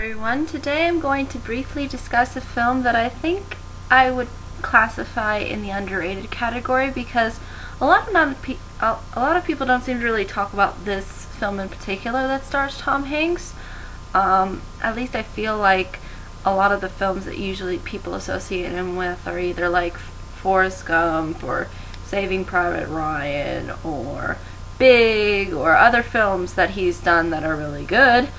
everyone. Today I'm going to briefly discuss a film that I think I would classify in the underrated category because a lot of people don't seem to really talk about this film in particular that stars Tom Hanks. At least I feel like a lot of the films that usually people associate him with are either like Forrest Gump or Saving Private Ryan or Big or other films that he's done that are really good.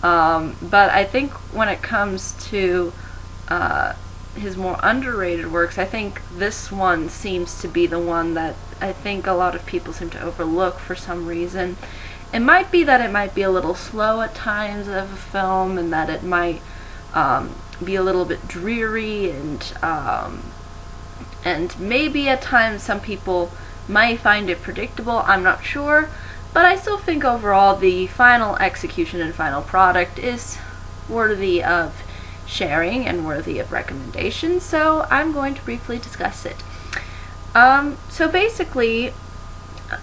But I think when it comes to his more underrated works, I think this one seems to be the one that I think a lot of people seem to overlook for some reason. It might be that it might be a little slow at times of a film, and that it might be a little bit dreary, and maybe at times some people might find it predictable. I'm not sure. But I still think overall the final execution and final product is worthy of sharing and worthy of recommendation, so I'm going to briefly discuss it. So basically,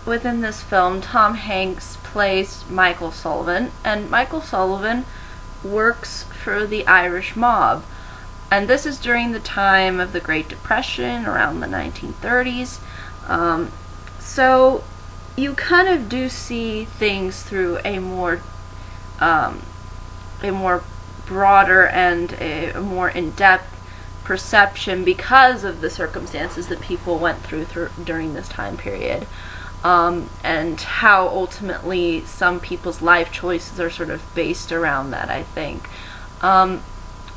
within this film, Tom Hanks plays Michael Sullivan, and Michael Sullivan works for the Irish mob. And this is during the time of the Great Depression, around the 1930s. So you kind of do see things through a more broader and a more in-depth perception because of the circumstances that people went through during this time period, and how ultimately some people's life choices are sort of based around that, I think.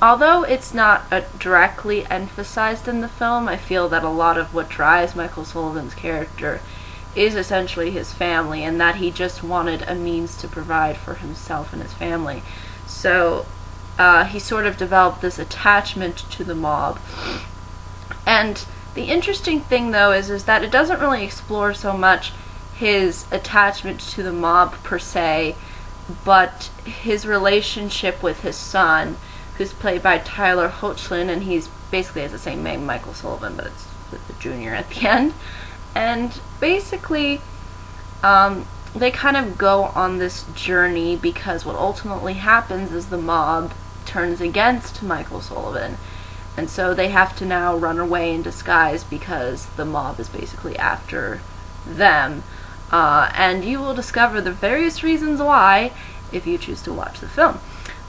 Although it's not directly emphasized in the film, I feel that a lot of what drives Michael Sullivan's character is essentially his family, and that he just wanted a means to provide for himself and his family. So he sort of developed this attachment to the mob. And the interesting thing, though, is that it doesn't really explore so much his attachment to the mob per se, but his relationship with his son, who's played by Tyler Hoechlin, and he's basically has the same name, Michael Sullivan, but it's with the junior at the end. And basically, they kind of go on this journey because what ultimately happens is the mob turns against Michael Sullivan. And so they have to now run away in disguise because the mob is basically after them. And you will discover the various reasons why if you choose to watch the film.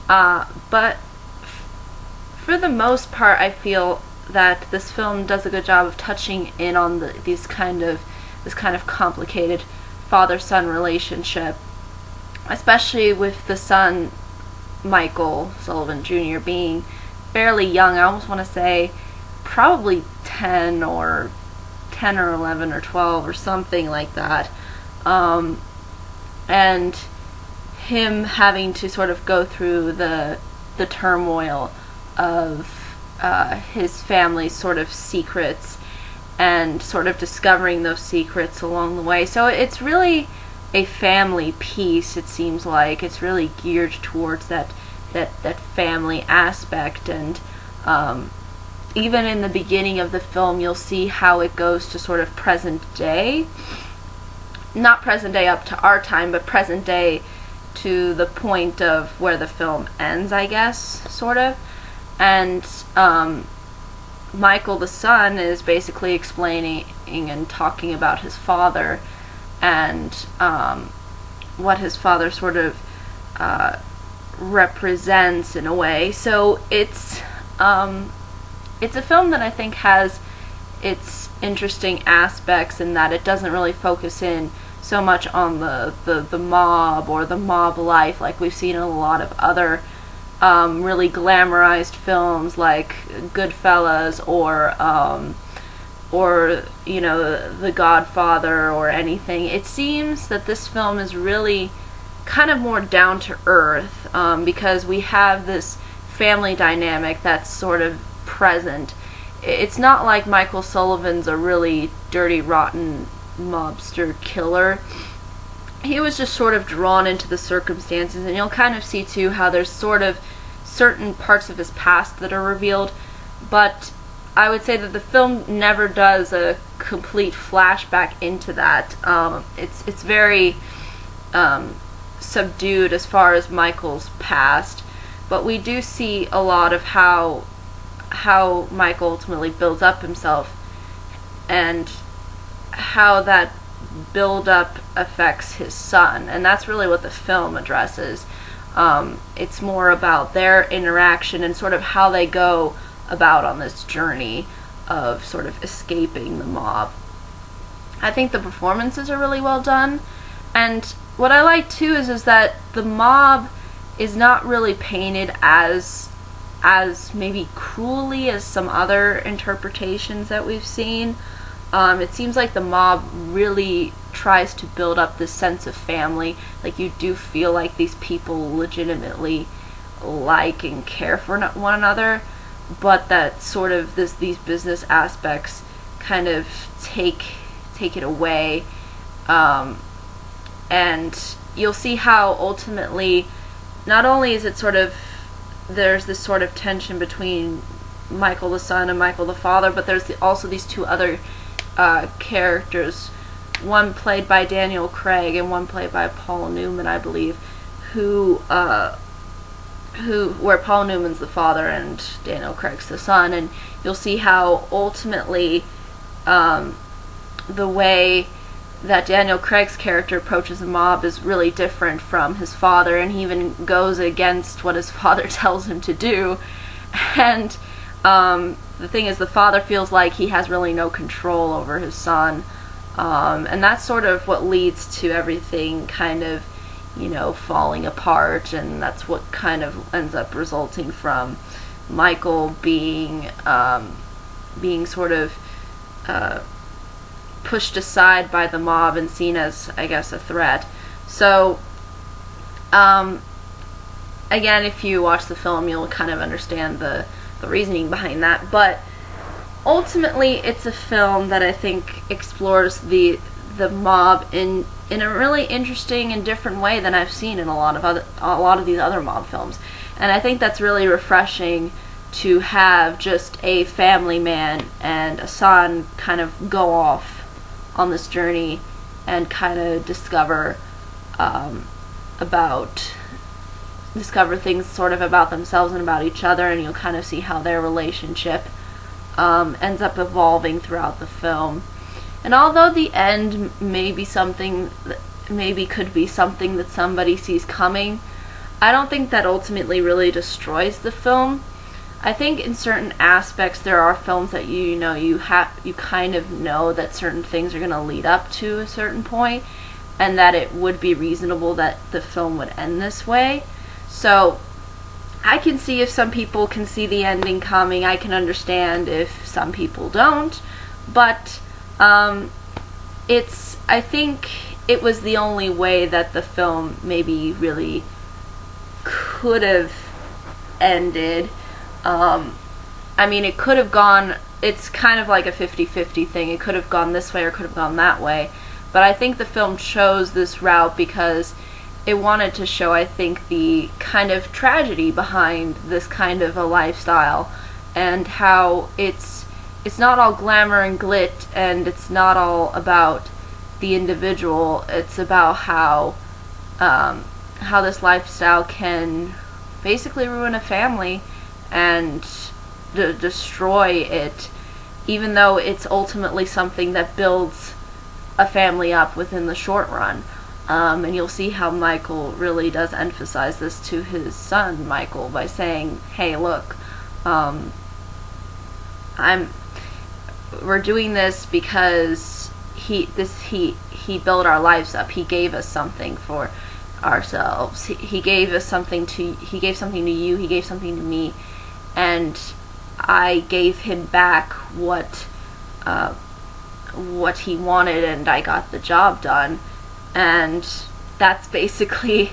But for the most part, I feel that this film does a good job of touching in on this kind of complicated father-son relationship, especially with the son, Michael Sullivan Jr., being fairly young. I almost want to say probably 10 or 11 or 12 or something like that, and him having to sort of go through the turmoil of his family's sort of secrets and sort of discovering those secrets along the way. So it's really a family piece, it seems like. It's really geared towards that family aspect, and even in the beginning of the film you'll see how it goes to sort of present day. Not present day up to our time, but present day to the point of where the film ends, I guess, sort of. And Michael, the son, is basically explaining and talking about his father and what his father sort of represents in a way. So it's a film that I think has its interesting aspects in that it doesn't really focus in so much on the mob or the mob life like we've seen in a lot of other really glamorized films like Goodfellas or you know, The Godfather or anything. It seems that this film is really kind of more down to earth, because we have this family dynamic that's sort of present. It's not like Michael Sullivan's a really dirty, rotten mobster killer. He was just sort of drawn into the circumstances, and you'll kind of see too how there's sort of certain parts of his past that are revealed, but I would say that the film never does a complete flashback into that. It's very subdued as far as Michael's past, but we do see a lot of how Michael ultimately builds up himself, and how that build-up affects his son, and that's really what the film addresses. It's more about their interaction and sort of how they go about on this journey of sort of escaping the mob. I think the performances are really well done, and what I like too is that the mob is not really painted as maybe cruelly as some other interpretations that we've seen. It seems like the mob really tries to build up this sense of family. Like, you do feel like these people legitimately like and care for one another, but that sort of these business aspects kind of take it away. And you'll see how ultimately, not only is it sort of, there's this sort of tension between Michael the son and Michael the father, but there's also these two other characters, one played by Daniel Craig and one played by Paul Newman, I believe, where Paul Newman's the father and Daniel Craig's the son, and you'll see how ultimately the way that Daniel Craig's character approaches the mob is really different from his father, and he even goes against what his father tells him to do. And the thing is, the father feels like he has really no control over his son, and that's sort of what leads to everything kind of, falling apart, and that's what kind of ends up resulting from Michael being sort of pushed aside by the mob and seen as, I guess, a threat. So, again, if you watch the film, you'll kind of understand the reasoning behind that. But ultimately, it's a film that I think explores the mob in a really interesting and different way than I've seen in a lot of these other mob films. And I think that's really refreshing, to have just a family man and a son kind of go off on this journey and kind of discover things sort of about themselves and about each other, and you'll kind of see how their relationship ends up evolving throughout the film. And although the end could be something that somebody sees coming, I don't think that ultimately really destroys the film. I think in certain aspects there are films that you kind of know that certain things are going to lead up to a certain point, and that it would be reasonable that the film would end this way. So I can see if some people can see the ending coming. I can understand if some people don't, but I think it was the only way that the film maybe really could have ended. It could have gone, it's kind of like a 50-50 thing. It could have gone this way or could have gone that way. But I think the film chose this route because it wanted to show, I think, the kind of tragedy behind this kind of a lifestyle, and how it's not all glamour and glit, and it's not all about the individual. It's about how this lifestyle can basically ruin a family and destroy it, even though it's ultimately something that builds a family up within the short run. And you'll see how Michael really does emphasize this to his son Michael by saying, "Hey, look, we're doing this because he built our lives up. He gave us something for ourselves. He gave something to you. He gave something to me, and I gave him back what he wanted, and I got the job done." And that's basically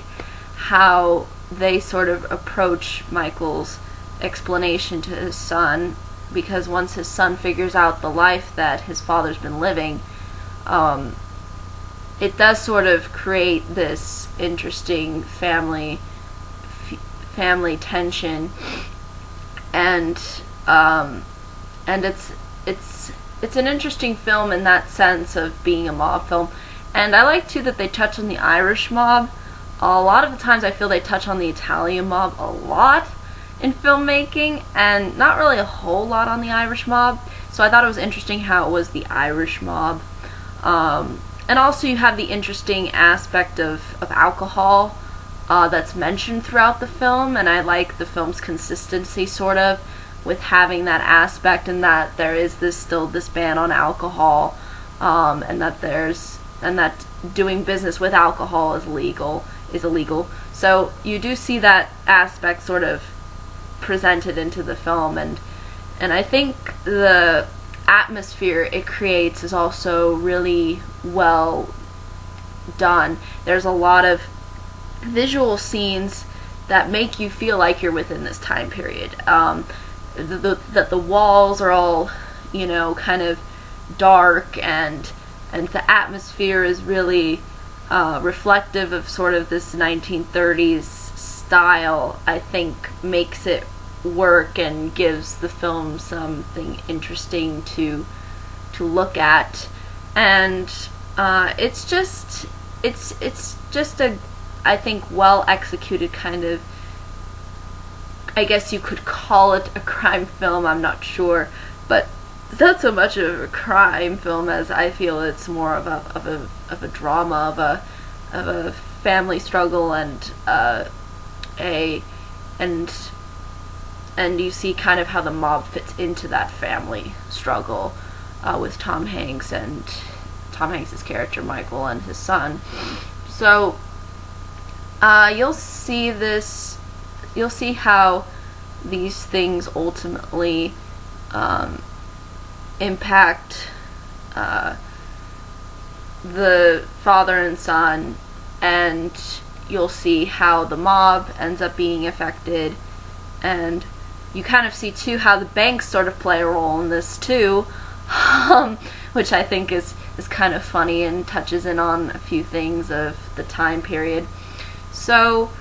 how they sort of approach Michael's explanation to his son, because once his son figures out the life that his father's been living, it does sort of create this interesting family tension, and it's an interesting film in that sense of being a mob film. And I like too that they touch on the Irish mob. a lot of the times I feel they touch on the Italian mob a lot in filmmaking, and not really a whole lot on the Irish mob. So I thought it was interesting how it was the Irish mob. And also you have the interesting aspect of alcohol that's mentioned throughout the film, and I like the film's consistency sort of with having that aspect, and that there is still this ban on alcohol, and that doing business with alcohol is illegal. So you do see that aspect sort of presented into the film, and I think the atmosphere it creates is also really well done. There's a lot of visual scenes that make you feel like you're within this time period. That the walls are all, kind of dark, and the atmosphere is really reflective of sort of this 1930s style. I think makes it work and gives the film something interesting to look at, and it's just a, I think, well executed kind of, I guess you could call it a crime film, I'm not sure, but it's not so much of a crime film as I feel it's more of a drama, of a family struggle, and you see kind of how the mob fits into that family struggle with Tom Hanks and Tom Hanks' character Michael and his son. So you'll see how these things ultimately impact the father and son, and you'll see how the mob ends up being affected, and you kind of see too how the banks sort of play a role in this too, which I think is kind of funny and touches in on a few things of the time period. So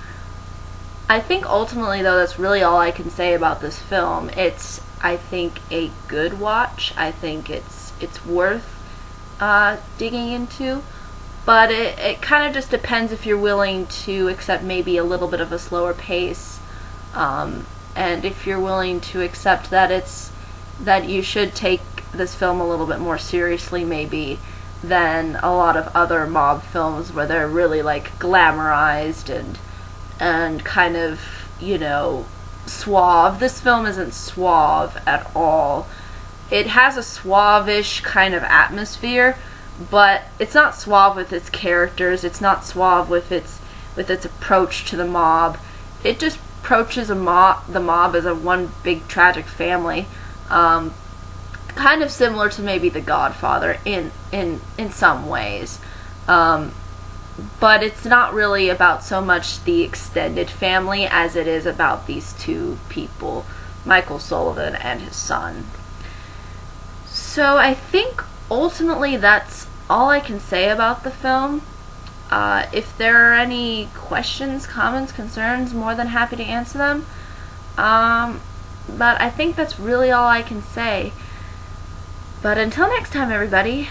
I think ultimately, though, that's really all I can say about this film. It's, I think, a good watch. I think it's worth digging into, but it kind of just depends if you're willing to accept maybe a little bit of a slower pace, and if you're willing to accept that you should take this film a little bit more seriously maybe than a lot of other mob films where they're really like glamorized and kind of, suave. This film isn't suave at all. It has a suave-ish kind of atmosphere, but it's not suave with its characters. It's not suave with its approach to the mob. It just approaches the mob as a one big tragic family, kind of similar to maybe The Godfather in some ways, but it's not really about so much the extended family as it is about these two people, Michael Sullivan and his son. So I think ultimately that's all I can say about the film. If there are any questions, comments, concerns, more than happy to answer them. But I think that's really all I can say. But until next time, everybody,